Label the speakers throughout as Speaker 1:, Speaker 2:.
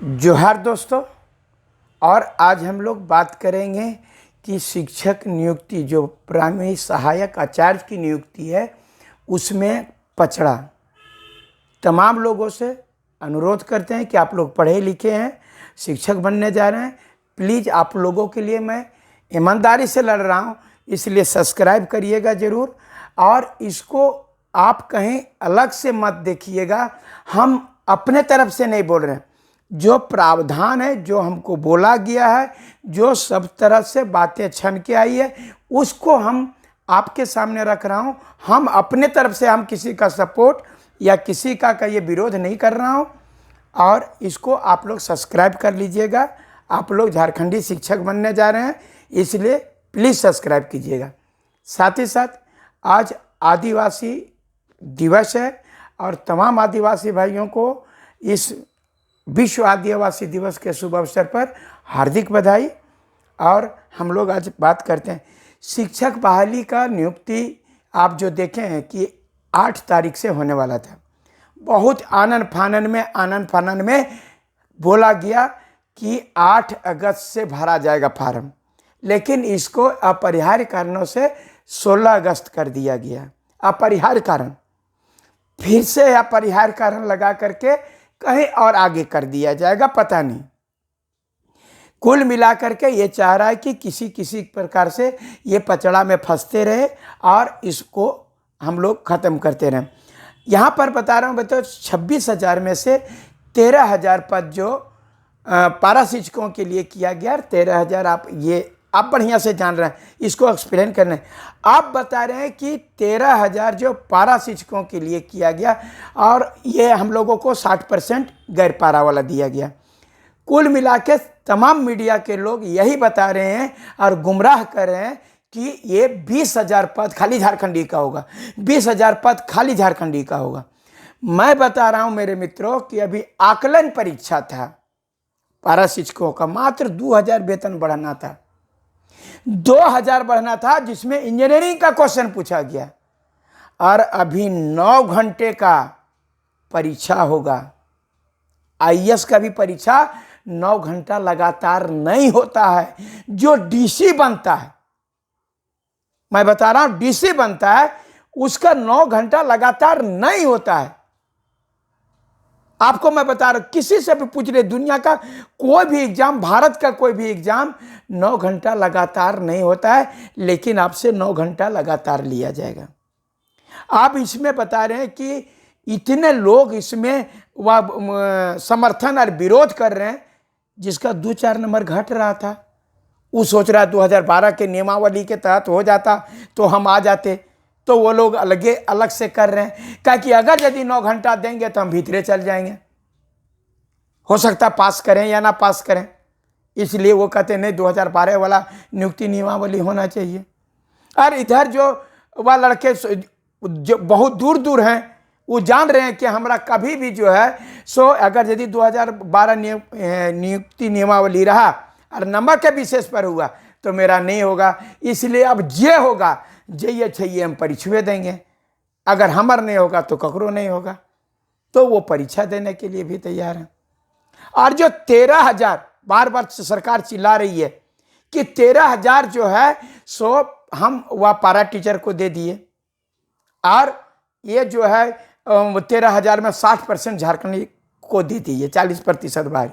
Speaker 1: जोहार दोस्तों। और आज हम लोग बात करेंगे कि शिक्षक नियुक्ति जो प्राइमरी सहायक आचार्य की नियुक्ति है उसमें पचड़ा। तमाम लोगों से अनुरोध करते हैं कि आप लोग पढ़े लिखे हैं, शिक्षक बनने जा रहे हैं, प्लीज़ आप लोगों के लिए मैं ईमानदारी से लड़ रहा हूँ, इसलिए सब्सक्राइब करिएगा ज़रूर। और इसको आप कहीं अलग से मत देखिएगा, हम अपने तरफ से नहीं बोल रहे हैं। जो प्रावधान है, जो हमको बोला गया है, जो सब तरह से बातें छन के आई है, उसको हम आपके सामने रख रहा हूँ। हम अपने तरफ से हम किसी का सपोर्ट या किसी का ये विरोध नहीं कर रहा हूँ। और इसको आप लोग सब्सक्राइब कर लीजिएगा। आप लोग झारखंडी शिक्षक बनने जा रहे हैं, इसलिए प्लीज़ सब्सक्राइब कीजिएगा। साथ ही साथ आज आदिवासी दिवस है और तमाम आदिवासी भाइयों को इस विश्व आदिवासी दिवस के शुभ अवसर पर हार्दिक बधाई। और हम लोग आज बात करते हैं शिक्षक बहाली का नियुक्ति। आप जो देखे हैं कि 8 तारीख से होने वाला था। बहुत आनन फानन में बोला गया कि 8 अगस्त से भरा जाएगा फार्म, लेकिन इसको अपरिहार्य कारणों से 16 अगस्त कर दिया गया। अपरिहार्य कारण, फिर से अपरिहार्य कारण लगा करके कहीं और आगे कर दिया जाएगा, पता नहीं। कुल मिलाकर के ये चाह रहा है कि किसी प्रकार से ये पचड़ा में फंसते रहे और इसको हम लोग ख़त्म करते रहे। यहाँ पर बता रहा हूँ बच्चों, 26,000 में से 13,000 पद जो पारा शिक्षकों के लिए किया गया। 13,000 आप बढ़िया से जान रहे हैं, इसको एक्सप्लेन करने। आप बता रहे हैं कि 13,000 जो पारा शिक्षकों के लिए किया गया और ये हम लोगों को 60% गैर पारा वाला दिया गया। कुल मिला के तमाम मीडिया के लोग यही बता रहे हैं और गुमराह कर रहे हैं कि ये 20,000 पद खाली झारखंडी का होगा, 20,000 पद खाली झारखंडी का होगा। मैं बता रहा हूँ मेरे मित्रों कि अभी आकलन परीक्षा था पारा शिक्षकों का, मात्र 2,000 वेतन बढ़ाना था, 2,000 बढ़ना था, जिसमें इंजीनियरिंग का क्वेश्चन पूछा गया। और अभी 9 घंटे का परीक्षा होगा। आईएएस का भी परीक्षा 9 घंटा लगातार नहीं होता है। जो डीसी बनता है, मैं बता रहा हूं, डीसी बनता है, उसका 9 घंटा लगातार नहीं होता है। आपको मैं बता रहा हूं, किसी से भी पूछ ले, दुनिया का कोई भी एग्जाम, भारत का कोई भी एग्जाम 9 घंटा लगातार नहीं होता है, लेकिन आपसे 9 घंटा लगातार लिया जाएगा। आप इसमें बता रहे हैं कि इतने लोग इसमें समर्थन और विरोध कर रहे हैं, जिसका 2-4 नंबर घट रहा था। वो सोच रहा है 2012 के नियमावली के तहत हो जाता तो हम आ जाते, तो वो लोग अलग से कर रहे हैं। क्या कि अगर यदि 9 घंटा देंगे तो हम भीतरे चल जाएंगे, हो सकता पास करें या ना पास करें, इसलिए वो कहते नहीं 2012 वाला नियुक्ति नियमावली होना चाहिए। और इधर जो वह लड़के जो बहुत दूर दूर हैं, वो जान रहे हैं कि हमारा कभी भी जो है अगर यदि 2012 नियुक्ति नियमावली रहा और नंबर के विशेष पर हुआ तो मेरा नहीं होगा, इसलिए अब जे होगा जे चाहिए हम परीक्षा देंगे, अगर हमार नहीं होगा तो ककरो नहीं होगा। तो वो परीक्षा देने के लिए भी तैयार है। और जो 13,000 बार बार सरकार चिल्ला रही है कि 13,000 जो है हम वह पारा टीचर को दे दिए, और ये जो है 13,000 में 60% झारखंडी को दे दिए, 40% बाहरी।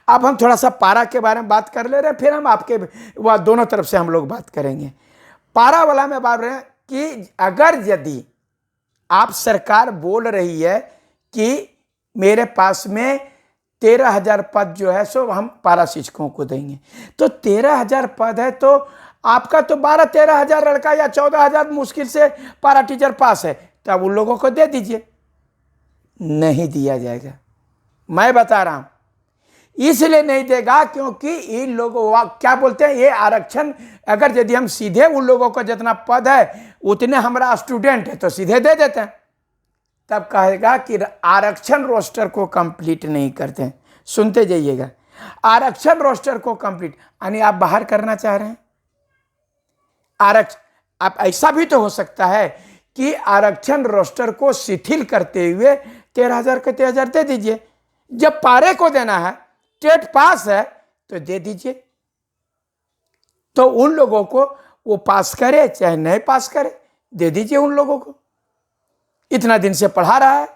Speaker 1: अब हम थोड़ा सा पारा के बारे में बात कर ले रहे हैं, फिर हम आपके वह दोनों तरफ से हम लोग बात करेंगे। पारा वाला में बात रहे हैं कि अगर यदि आप सरकार बोल रही है कि मेरे पास में 13,000 पद जो है हम पारा शिक्षकों को देंगे, तो 13,000 पद है तो आपका तो 12-13,000 लड़का या 14,000 मुश्किल से पारा टीचर पास है, तब उन लोगों को दे दीजिए। नहीं दिया जाएगा, मैं बता रहा हूं। इसलिए नहीं देगा क्योंकि इन लोगों क्या बोलते हैं, ये आरक्षण अगर यदि हम सीधे उन लोगों को जितना पद है उतने हमारा स्टूडेंट है तो सीधे दे देते हैं, तब कहेगा कि आरक्षण रोस्टर को कंप्लीट नहीं करते हैं। सुनते जाइएगा, आरक्षण रोस्टर को कंप्लीट यानी आप बाहर करना चाह रहे हैं आरक्षण। अब ऐसा भी तो हो सकता है कि आरक्षण रोस्टर को शिथिल करते हुए 13,000 के 13,000 दे दीजिए। जब पारे को देना है स्टेट पास है तो दे दीजिए। तो उन लोगों को वो पास करे चाहे नहीं पास करे, दे दीजिए उन लोगों को, इतना दिन से पढ़ा रहा है।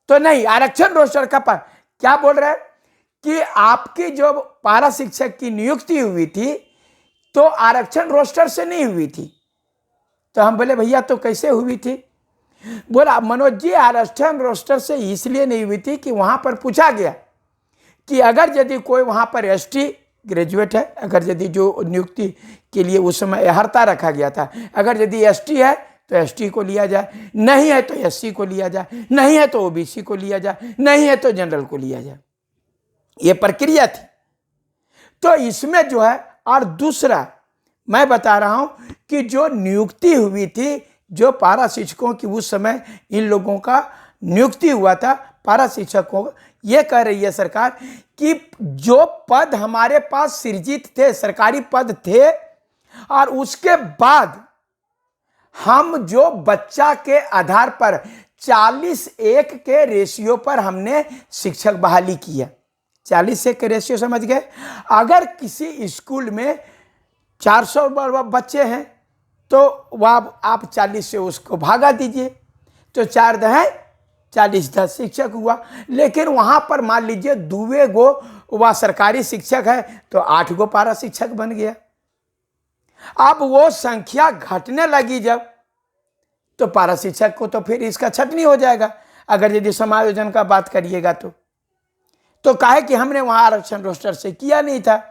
Speaker 1: तो नहीं, आरक्षण रोस्टर का क्या बोल रहे हैं कि आपकी जो पारा शिक्षक की नियुक्ति हुई थी तो आरक्षण रोस्टर से नहीं हुई थी। तो हम बोले भैया तो कैसे हुई थी? बोला मनोज जी आरक्षण रोस्टर से इसलिए नहीं हुई थी कि वहां पर पूछा गया कि अगर यदि कोई वहां पर एसटी ग्रेजुएट है, अगर यदि जो नियुक्ति के लिए उस समय अर्हता रखा गया था, अगर यदि एसटी है तो एसटी को लिया जाए, नहीं है तो एससी को लिया जाए, नहीं है तो ओबीसी को लिया जाए, नहीं है तो जनरल को लिया जाए। ये प्रक्रिया थी। तो इसमें जो है, और दूसरा मैं बता रहा हूं कि जो नियुक्ति हुई थी, जो पारा शिक्षकों की उस समय इन लोगों का नियुक्ति हुआ था पारा शिक्षकों, ये कह रही है सरकार कि जो पद हमारे पास सृजित थे, सरकारी पद थे, और उसके बाद हम जो बच्चा के आधार पर 40:1 के रेशियो पर हमने शिक्षक बहाली किया। 40:1 के रेशियो समझ गए? अगर किसी स्कूल में 400 बच्चे हैं तो वह आप 40 से उसको भागा दीजिए, तो 4 दहें 40 10 शिक्षक हुआ। लेकिन वहां पर मान लीजिए 2 गो वह सरकारी शिक्षक है तो 8 गो पारा शिक्षक बन गया। अब वो संख्या घटने लगी जब, तो पारा शिक्षक को तो फिर इसका छटनी हो जाएगा। अगर यदि समायोजन का बात करिएगा तो काहे कि हमने वहां आरक्षण रोस्टर से किया नहीं था,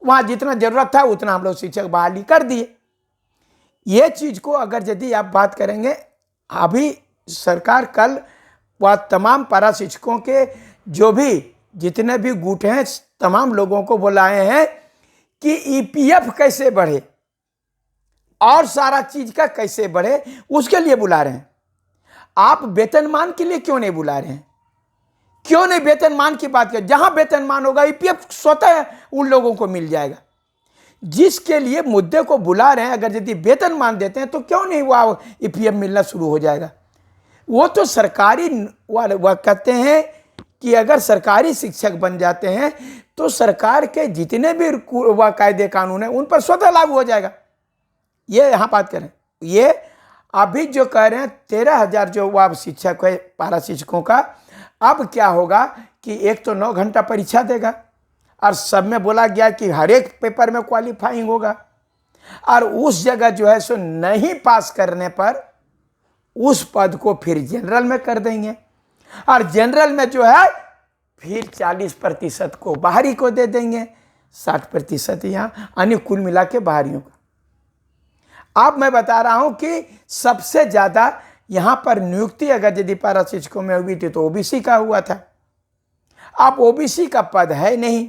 Speaker 1: वहां जितना जरूरत था उतना हम लोग शिक्षक बहाली कर दिए। ये चीज को अगर यदि आप बात करेंगे, अभी सरकार कल वह तमाम पारा शिक्षकों के जो भी जितने भी गुट हैं तमाम लोगों को बुलाए हैं कि ईपीएफ कैसे बढ़े और सारा चीज का कैसे बढ़े, उसके लिए बुला रहे हैं। आप वेतनमान के लिए क्यों नहीं बुला रहे हैं? क्यों नहीं वेतनमान की बात करें? जहां वेतनमान होगा ईपीएफ स्वतः उन लोगों को मिल जाएगा। जिसके लिए मुद्दे को बुला रहे हैं, अगर यदि वेतनमान देते हैं तो क्यों नहीं वह ईपीएफ मिलना शुरू हो जाएगा? वो तो सरकारी वह कहते हैं कि अगर सरकारी शिक्षक बन जाते हैं तो सरकार के जितने भी वह कायदे कानून है उन पर स्वतः लागू हो जाएगा। ये यहाँ बात करें, ये अभी जो कह रहे हैं 13,000 जो वह शिक्षक है पारा शिक्षकों का, अब क्या होगा कि एक तो 9 घंटा परीक्षा देगा और सब में बोला गया कि हर एक पेपर में क्वालिफाइंग होगा, और उस जगह जो है सो नहीं पास करने पर उस पद को फिर जनरल में कर देंगे, और जनरल में जो है फिर 40% को बाहरी को दे देंगे, 60% यहाँ, यानी कुल मिला के बाहरियों का। अब मैं बता रहा हूं कि सबसे ज्यादा यहां पर नियुक्ति अगर यदि पारा शिक्षकों में हुई थी तो ओबीसी का हुआ था। अब ओबीसी का पद है नहीं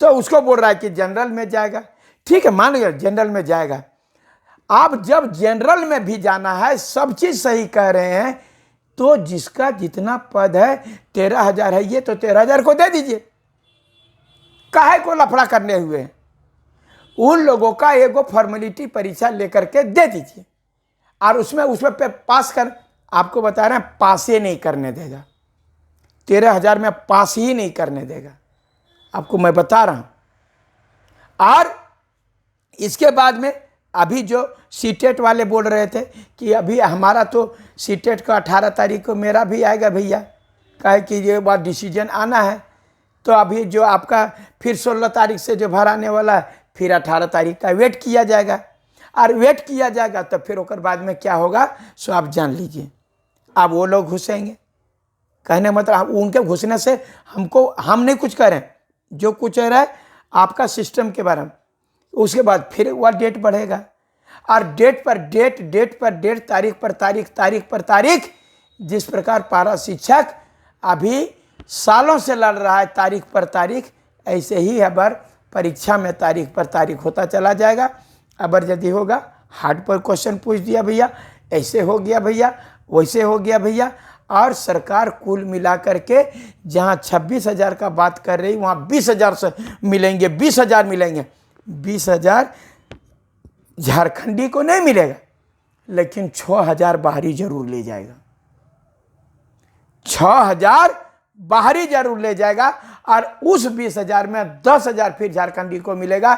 Speaker 1: तो उसको बोल रहा है कि जनरल में जाएगा। ठीक है, मान लिया जनरल में जाएगा। आप जब जनरल में भी जाना है, सब चीज सही कह रहे हैं, तो जिसका जितना पद है 13,000 है, ये तो 13,000 को दे दीजिए। काहे को लफड़ा करने हुए हैं? उन लोगों का एगो फॉर्मेलिटी परीक्षा लेकर के दे दीजिए, और उसमें पास कर, आपको बता रहे हैं पास ही नहीं करने देगा। 13,000 में पास ही नहीं करने देगा, आपको मैं बता रहा हूं। और इसके बाद में अभी जो सीटेट वाले बोल रहे थे कि अभी हमारा तो सीटेट का 18 तारीख को मेरा भी आएगा भैया, काहे कि ये बात डिसीजन आना है। तो अभी जो आपका फिर 16 तारीख से जो भराने वाला है, फिर 18 तारीख का वेट किया जाएगा, और वेट किया जाएगा तो फिर ओकर बाद में क्या होगा सो आप जान लीजिए। अब वो लोग घुसेंगे, कहने मतलब उनके घुसने से हम नहीं कुछ करें, जो कुछ रहा है आपका सिस्टम के बारे में। उसके बाद फिर वह डेट बढ़ेगा, और डेट पर डेट, तारीख पर तारीख, जिस प्रकार पारा शिक्षक अभी सालों से लड़ रहा है तारीख पर तारीख, ऐसे ही अबर परीक्षा में तारीख पर तारीख होता चला जाएगा। अबर यदि होगा हार्ड पर क्वेश्चन पूछ दिया भैया, ऐसे हो गया भैया, वैसे हो गया भैया, और सरकार कुल मिला करके जहाँ 26,000 का बात कर रही वहाँ 20,000 से मिलेंगे, 20,000 मिलेंगे। 20,000 झारखंडी को नहीं मिलेगा, लेकिन 6,000 बाहरी जरूर ले जाएगा। 6,000 बाहरी जरूर ले जाएगा, और उस 20,000 में 10,000 फिर झारखंडी को मिलेगा,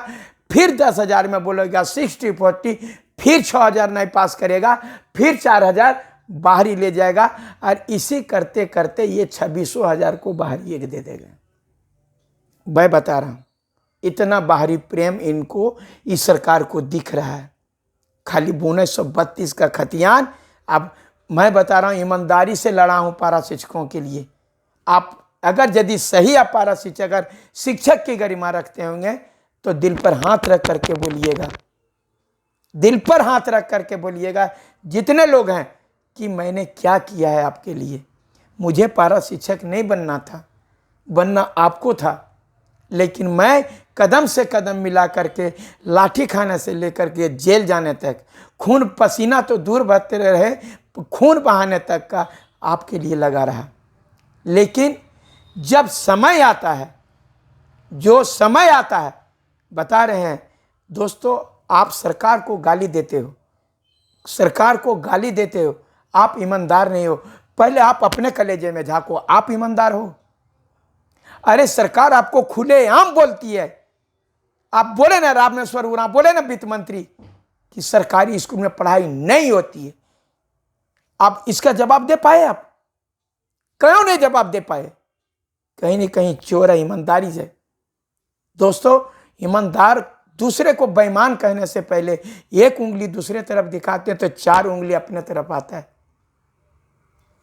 Speaker 1: फिर 10,000 में बोलेगा 60-40, फिर 6,000 नहीं पास करेगा, फिर 4,000 बाहरी ले जाएगा, और इसी करते करते ये 26,000 को बाहरी एक दे देगा। मैं बता रहा हूँ, इतना बाहरी प्रेम इनको इस सरकार को दिख रहा है। खाली 1932 का खतियान। अब मैं बता रहा हूँ, ईमानदारी से लड़ा हूँ पारा शिक्षकों के लिए। आप अगर यदि सही आप पारा शिक्षक अगर शिक्षक की गरिमा रखते होंगे तो दिल पर हाथ रख करके बोलिएगा, दिल पर हाथ रख करके बोलिएगा जितने लोग हैं कि मैंने क्या किया है आपके लिए। मुझे पारा शिक्षक नहीं बनना था, बनना आपको था, लेकिन मैं कदम से कदम मिला करके लाठी खाने से लेकर के जेल जाने तक, खून पसीना तो दूर बहते रहे, खून बहाने तक का आपके लिए लगा रहा। लेकिन जब समय आता है, जो समय आता है, बता रहे हैं दोस्तों, आप सरकार को गाली देते हो, सरकार को गाली देते हो, आप ईमानदार नहीं हो। पहले आप अपने कलेजे में झांको, आप ईमानदार हो? अरे सरकार आपको खुलेआम बोलती है। आप बोले ना रामेश्वर उरांव, बोले ना वित्त मंत्री कि सरकारी स्कूल में पढ़ाई नहीं होती है। आप इसका जवाब दे पाए? आप क्यों नहीं जवाब दे पाए? कहीं ना कहीं चोर है ईमानदारी से। दोस्तों, ईमानदार दूसरे को बेईमान कहने से पहले एक उंगली दूसरे तरफ दिखाते हैं तो 4 उंगली अपने तरफ आता है।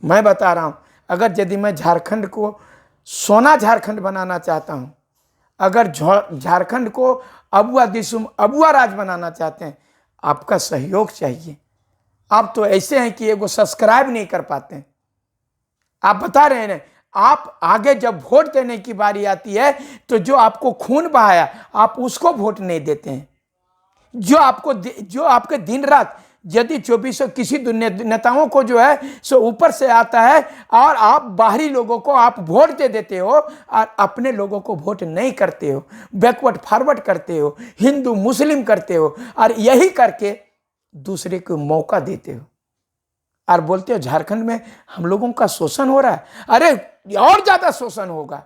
Speaker 1: मैं बता रहा हूं, अगर यदि मैं झारखंड को सोना झारखंड बनाना चाहता हूं, अगर झारखंड को अबुआ दिसुम अबुआ राज बनाना चाहते हैं, आपका सहयोग चाहिए। आप तो ऐसे हैं कि एगो सब्सक्राइब नहीं कर पाते हैं। आप बता रहे हैं, आप आगे जब वोट देने की बारी आती है तो जो आपको खून बहाया आप उसको वोट नहीं देते हैं। जो आपके दिन रात यदि 24 किसी नेताओं को जो है सो ऊपर से आता है और आप बाहरी लोगों को आप वोट दे देते हो और अपने लोगों को वोट नहीं करते हो, बैकवर्ड फॉरवर्ड करते हो, हिंदू मुस्लिम करते हो, और यही करके दूसरे को मौका देते हो और बोलते हो झारखंड में हम लोगों का शोषण हो रहा है। अरे और ज्यादा शोषण होगा,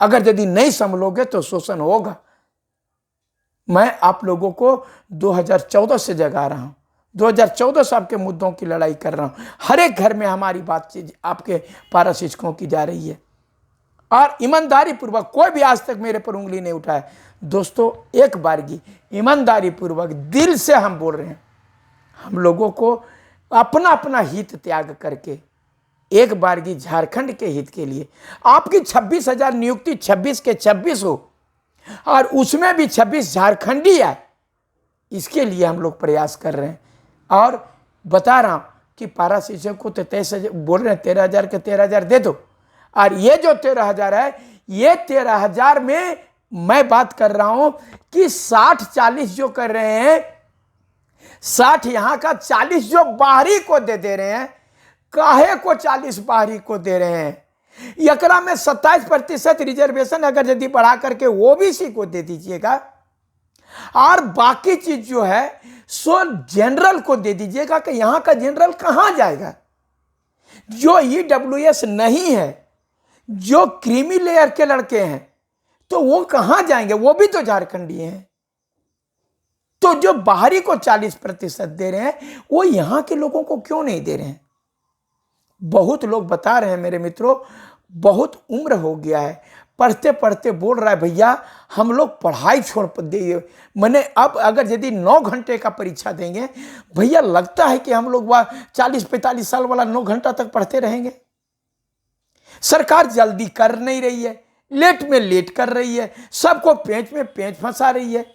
Speaker 1: अगर यदि नहीं संभलोगे तो शोषण होगा। मैं आप लोगों को 2014 से जगा रहा हूं, 2014 से आपके मुद्दों की लड़ाई कर रहा हूं। हर एक घर में हमारी बातचीत आपके पारा शिक्षकों की जा रही है और ईमानदारी पूर्वक कोई भी आज तक मेरे पर उंगली नहीं उठाया। दोस्तों, एक बारगी ईमानदारी पूर्वक दिल से हम बोल रहे हैं, हम लोगों को अपना अपना हित त्याग करके एक बारगी झारखंड के हित के लिए आपकी 26,000 नियुक्ति 26 के 26 हो और उसमें भी 26 झारखंडी आए, इसके लिए हम लोग प्रयास कर रहे हैं। और बता रहा हूं कि पारा शिक्षक को तो 23,000 बोल रहे हैं, 13,000 के 13,000 दे दो। और ये जो 13,000 है, ये 13,000 में मैं बात कर रहा हूं कि 60-40 जो कर रहे हैं, 60 यहां का 40 जो बाहरी को दे रहे हैं। काहे को 40 बाहरी को दे रहे हैं? एकरा में 27% रिजर्वेशन अगर यदि बढ़ा करके ओबीसी को दे दीजिएगा और बाकी चीज जो है सो जनरल को दे दीजिएगा, कि यहां का जनरल कहां जाएगा? जो ईडब्ल्यूएस नहीं है, जो क्रीमी लेयर के लड़के हैं, तो वो कहां जाएंगे? वो भी तो झारखंडी हैं। तो जो बाहरी को 40% दे रहे हैं, वो यहां के लोगों को क्यों नहीं दे रहे हैं? बहुत लोग बता रहे हैं मेरे मित्रों, बहुत उम्र हो गया है, पढ़ते पढ़ते बोल रहा है भैया हम लोग पढ़ाई छोड़ दिए। मैंने अब अगर यदि 9 घंटे का परीक्षा देंगे, भैया लगता है कि हम लोग 40-45 साल वाला 9 घंटा तक पढ़ते रहेंगे। सरकार जल्दी कर नहीं रही है, लेट में लेट कर रही है, सबको पेंच में पेंच फंसा रही है।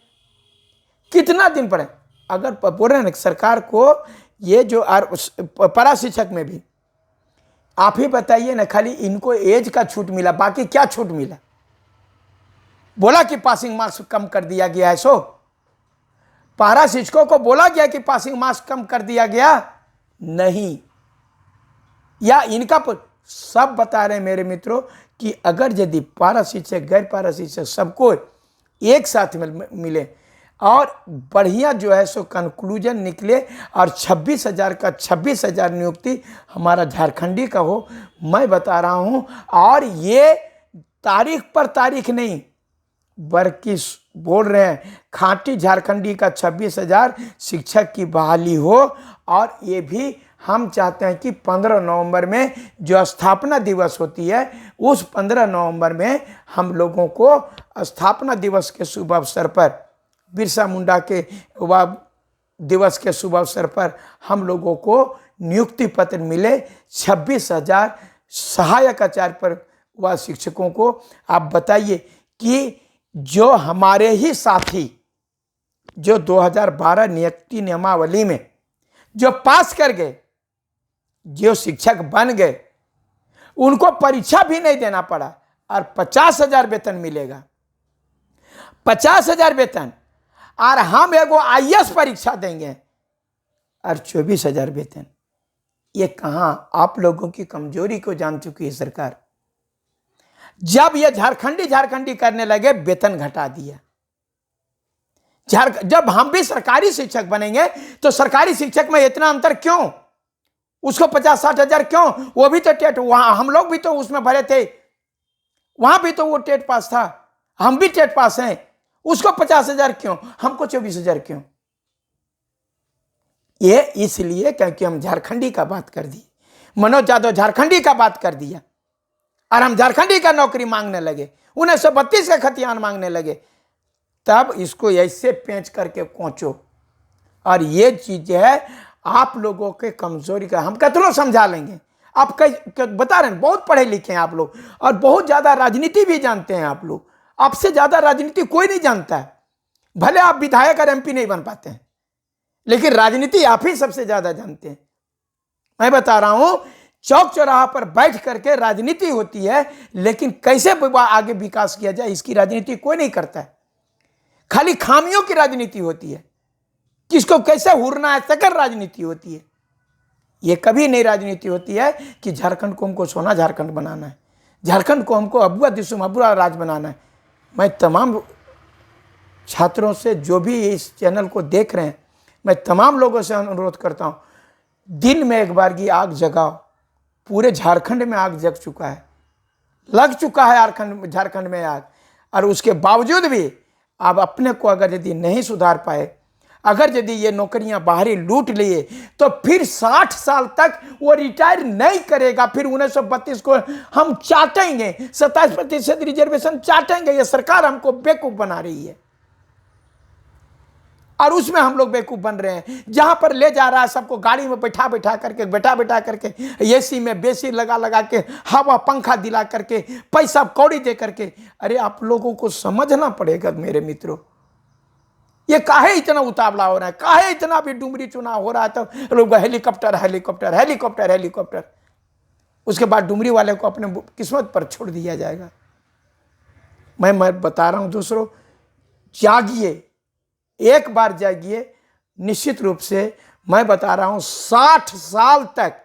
Speaker 1: कितना दिन पढ़े? अगर बोल रहे हैं सरकार को ये जो पारा शिक्षक में भी आप ही बताइए ना, खाली इनको एज का छूट मिला, बाकी क्या छूट मिला? बोला कि पासिंग मार्क्स कम कर दिया गया है, सो पारा शिक्षकों को बोला गया कि पासिंग मार्क्स कम कर दिया गया? नहीं। या इनका सब बता रहे हैं मेरे मित्रों कि अगर यदि पारा शिक्षक गैर पारा शिक्षक सबको एक साथ मिले और बढ़िया जो है सो कंक्लूजन निकले और 26,000 का 26,000 नियुक्ति हमारा झारखंडी का हो, मैं बता रहा हूं। और ये तारीख पर तारीख नहीं, बल्कि बोल रहे हैं खांटी झारखंडी का 26,000 शिक्षक की बहाली हो। और ये भी हम चाहते हैं कि 15 नवंबर में जो स्थापना दिवस होती है, उस 15 नवंबर में हम लोगों को स्थापना दिवस के शुभ अवसर पर, बिरसा मुंडा के दिवस के शुभ अवसर पर हम लोगों को नियुक्ति पत्र मिले 26,000 सहायक आचार्य पर व शिक्षकों को। आप बताइए कि जो हमारे ही साथी जो 2012 नियुक्ति नियमावली में जो पास कर गए, जो शिक्षक बन गए, उनको परीक्षा भी नहीं देना पड़ा और 50,000 वेतन मिलेगा। 50,000 वेतन, और हम एगो IAS परीक्षा देंगे और 24,000 वेतन। ये कहां आप लोगों की कमजोरी को जान चुकी है सरकार। जब ये झारखंडी करने लगे, वेतन घटा दिया। जब हम भी सरकारी शिक्षक बनेंगे तो सरकारी शिक्षक में इतना अंतर क्यों? उसको 50-60 हजार क्यों? वो भी तो टेट, वहां हम लोग भी तो उसमें भरे थे, वहां भी तो वो टेट पास था, हम भी टेट पास हैं। उसको 50,000 क्यों, हमको 24,000 क्यों? ये इसलिए क्योंकि हम झारखंडी का बात कर दिए, मनोज यादव झारखंडी का बात कर दिया और हम झारखंडी का नौकरी मांगने लगे, 1932 का खतियान मांगने लगे। तब इसको ऐसे पेंच करके कोचो। और ये चीज है आप लोगों के कमजोरी का, हम कितना समझा लेंगे। आप बता रहे हैं बहुत पढ़े लिखे हैं आप लोग और बहुत ज्यादा राजनीति भी जानते हैं आप लोग। आपसे ज्यादा राजनीति कोई नहीं जानता है। भले आप विधायक और MP नहीं बन पाते हैं, लेकिन राजनीति आप ही सबसे ज्यादा जानते हैं। मैं बता रहा हूं, चौक चौराहा पर बैठ करके राजनीति होती है, लेकिन कैसे आगे विकास किया जाए इसकी राजनीति कोई नहीं करता है। खाली खामियों की राजनीति होती है, किसको कैसे हुरना है सकल राजनीति होती है। यह कभी नहीं राजनीति होती है कि झारखंड को हमको सोना झारखंड बनाना है, झारखंड को हमको अबुआ दिसुम अबुआ राज बनाना है। मैं तमाम छात्रों से, जो भी इस चैनल को देख रहे हैं, मैं तमाम लोगों से अनुरोध करता हूं, दिन में एक बार की आग जगाओ। पूरे झारखंड में आग जग चुका है, लग चुका है झारखंड में आग। और उसके बावजूद भी आप अपने को अगर यदि नहीं सुधार पाए, अगर यदि ये नौकरियां बाहरी लूट लिए, तो फिर 60 साल तक वो रिटायर नहीं करेगा। फिर 1932 को हम चाटेंगे, 27% रिजर्वेशन चाटेंगे। ये सरकार हमको बेवकूफ बना रही है और उसमें हम लोग बेवकूफ बन रहे हैं। जहां पर ले जा रहा है सबको गाड़ी में बैठा बैठा करके AC में बेसी लगा के, हवा पंखा दिला करके, पैसा कौड़ी दे करके। अरे आप लोगों को समझना पड़ेगा मेरे मित्रों, ये काहे इतना उतावला हो रहा है, काहे इतना भी डुमरी चुनाव हो रहा है तो लोग हेलीकॉप्टर। उसके बाद डुमरी वाले को अपने किस्मत पर छोड़ दिया जाएगा। मैं बता रहा हूं दूसरों, जागिए, एक बार जागिए। निश्चित रूप से मैं बता रहा हूं 60 साल तक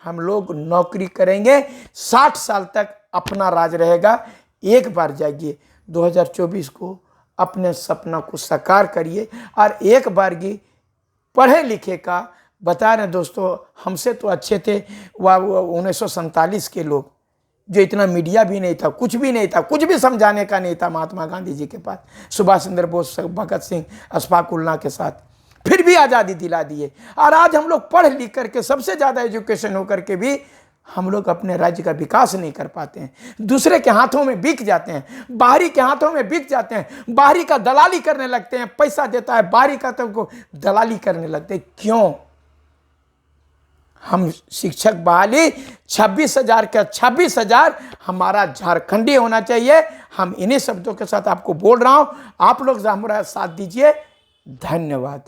Speaker 1: हम लोग नौकरी करेंगे, 60 साल तक अपना राज रहेगा। एक बार जागिए, 2024 को अपने सपना को साकार करिए। और एक बार की पढ़े लिखे का बता रहे दोस्तों, हमसे तो अच्छे थे वह 1947 के लोग, जो इतना मीडिया भी नहीं था, कुछ भी नहीं था, कुछ भी समझाने का नहीं था महात्मा गांधी जी के पास, सुभाष चंद्र बोस, भगत सिंह, अशफाक उल्लाह के साथ, फिर भी आज़ादी दिला दिए। और आज हम लोग पढ़ लिख करके सबसे ज़्यादा एजुकेशन होकर के भी हम लोग अपने राज्य का विकास नहीं कर पाते हैं, दूसरे के हाथों में बिक जाते हैं, बाहरी के हाथों में बिक जाते हैं, बाहरी का दलाली करने लगते हैं। पैसा देता है बाहरी का, तो को दलाली करने लगते हैं। क्यों? हम शिक्षक बहाली 26,000 का 26,000 हमारा झारखंडी होना चाहिए। हम इन्हीं शब्दों के साथ आपको बोल रहा हूं, आप लोग हमारा साथ दीजिए। धन्यवाद।